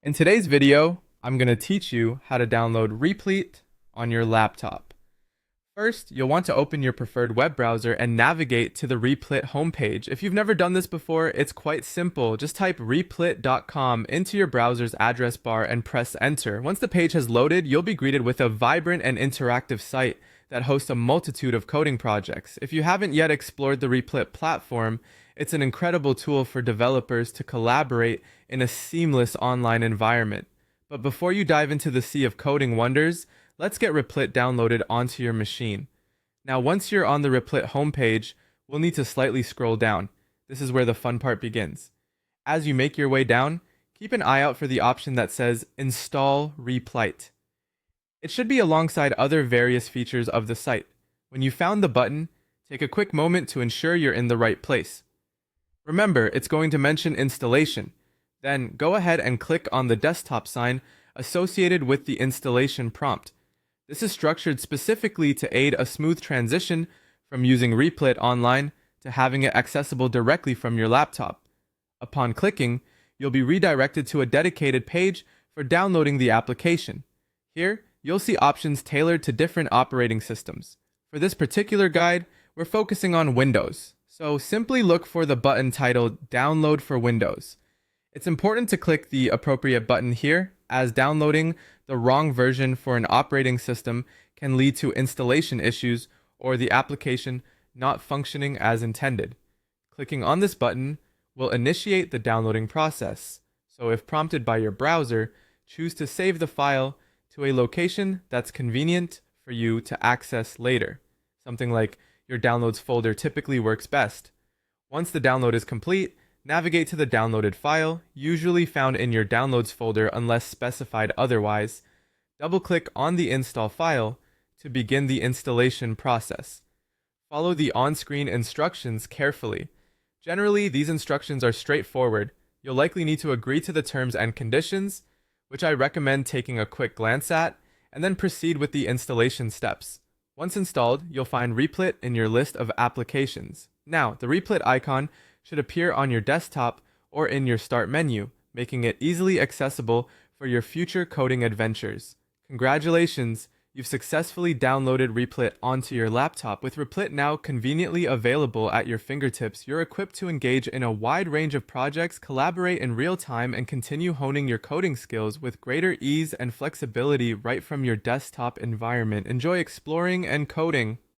In today's video, I'm going to teach you how to download Replit on your laptop. First, you'll want to open your preferred web browser and navigate to the Replit homepage. If you've never done this before, it's quite simple. Just type replit.com into your browser's address bar and press enter. Once the page has loaded, you'll be greeted with a vibrant and interactive site that hosts a multitude of coding projects. If you haven't yet explored the Replit platform, it's an incredible tool for developers to collaborate in a seamless online environment. But before you dive into the sea of coding wonders, let's get Replit downloaded onto your machine. Now, once you're on the Replit homepage, we'll need to slightly scroll down. This is where the fun part begins. As you make your way down, keep an eye out for the option that says Install Replit. It should be alongside other various features of the site. When you found the button, take a quick moment to ensure you're in the right place. Remember, it's going to mention installation. Then go ahead and click on the desktop sign associated with the installation prompt. This is structured specifically to aid a smooth transition from using Replit online to having it accessible directly from your laptop. Upon clicking, you'll be redirected to a dedicated page for downloading the application. Here, you'll see options tailored to different operating systems. For this particular guide, we're focusing on Windows, so simply look for the button titled Download for Windows. It's important to click the appropriate button here, as downloading the wrong version for an operating system can lead to installation issues or the application not functioning as intended. Clicking on this button will initiate the downloading process, so if prompted by your browser, choose to save the file to a location that's convenient for you to access later. Something like your downloads folder typically works best. Once the download is complete, navigate to the downloaded file, usually found in your downloads folder unless specified otherwise. Double-click on the install file to begin the installation process. Follow the on-screen instructions carefully. Generally, these instructions are straightforward. You'll likely need to agree to the terms and conditions, which I recommend taking a quick glance at, and then proceed with the installation steps. Once installed, you'll find Replit in your list of applications. Now, the Replit icon should appear on your desktop or in your start menu, making it easily accessible for your future coding adventures. Congratulations! You've successfully downloaded Replit onto your laptop. With Replit now conveniently available at your fingertips, you're equipped to engage in a wide range of projects, collaborate in real time, and continue honing your coding skills with greater ease and flexibility right from your desktop environment. Enjoy exploring and coding.